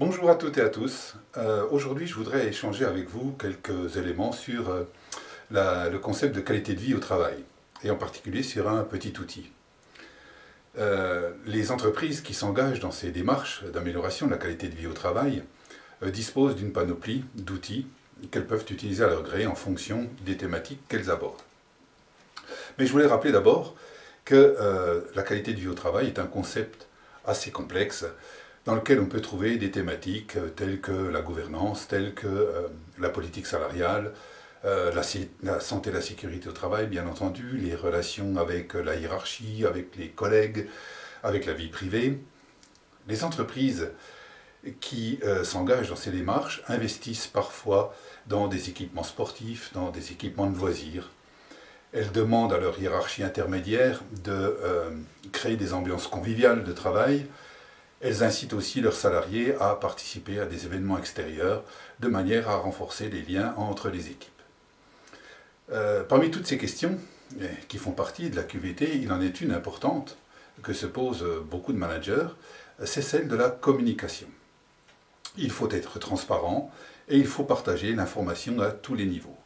Bonjour à toutes et à tous. Aujourd'hui, je voudrais échanger avec vous quelques éléments sur le concept de qualité de vie au travail, et en particulier sur un petit outil. Les entreprises qui s'engagent dans ces démarches d'amélioration de la qualité de vie au travail disposent d'une panoplie d'outils qu'elles peuvent utiliser à leur gré en fonction des thématiques qu'elles abordent. Mais je voulais rappeler d'abord que la qualité de vie au travail est un concept assez complexe, dans lequel on peut trouver des thématiques telles que la gouvernance, telles que la politique salariale, la santé et la sécurité au travail, bien entendu, les relations avec la hiérarchie, avec les collègues, avec la vie privée. Les entreprises qui s'engagent dans ces démarches investissent parfois dans des équipements sportifs, dans des équipements de loisirs. Elles demandent à leur hiérarchie intermédiaire de créer des ambiances conviviales de travail. Elles incitent aussi leurs salariés à participer à des événements extérieurs de manière à renforcer les liens entre les équipes. Parmi toutes ces questions qui font partie de la QVT, il en est une importante que se posent beaucoup de managers, c'est celle de la communication. Il faut être transparent et il faut partager l'information à tous les niveaux.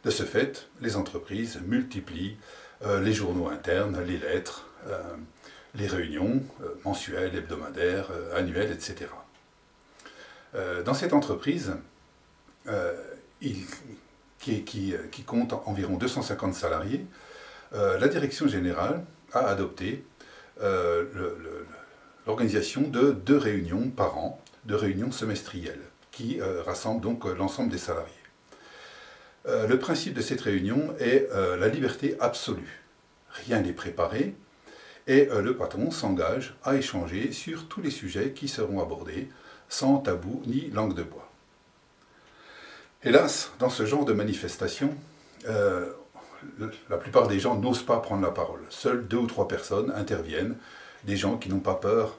De ce fait, les entreprises multiplient les journaux internes, les lettres, les réunions mensuelles, hebdomadaires, annuelles, etc. Dans cette entreprise, qui compte environ 250 salariés, la direction générale a adopté l'organisation de 2 réunions par an, 2 réunions semestrielles, qui rassemblent donc l'ensemble des salariés. Le principe de cette réunion est la liberté absolue. Rien n'est préparé, et le patron s'engage à échanger sur tous les sujets qui seront abordés, sans tabou ni langue de bois. Hélas, dans ce genre de manifestation, la plupart des gens n'osent pas prendre la parole. Seules 2 ou 3 personnes interviennent, des gens qui n'ont pas peur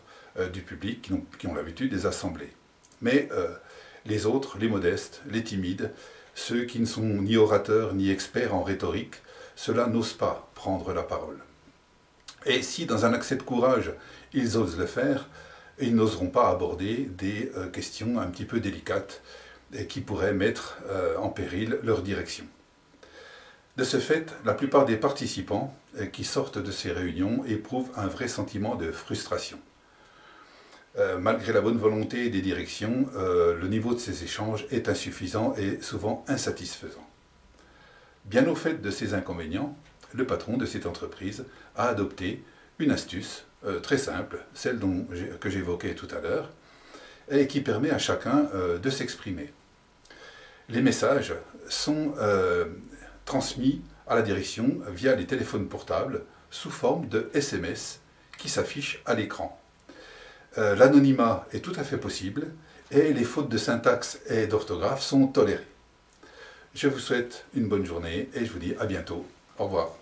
du public, qui ont l'habitude des assemblées. Mais les autres, les modestes, les timides, ceux qui ne sont ni orateurs ni experts en rhétorique, ceux-là n'osent pas prendre la parole. Et si, dans un accès de courage, ils osent le faire, ils n'oseront pas aborder des questions un petit peu délicates et qui pourraient mettre en péril leur direction. De ce fait, la plupart des participants qui sortent de ces réunions éprouvent un vrai sentiment de frustration. Malgré la bonne volonté des directions, le niveau de ces échanges est insuffisant et souvent insatisfaisant. Bien au fait de ces inconvénients, le patron de cette entreprise a adopté une astuce très simple, celle que j'évoquais tout à l'heure, et qui permet à chacun de s'exprimer. Les messages sont transmis à la direction via les téléphones portables sous forme de SMS qui s'affichent à l'écran. L'anonymat est tout à fait possible et les fautes de syntaxe et d'orthographe sont tolérées. Je vous souhaite une bonne journée et je vous dis à bientôt. Au revoir.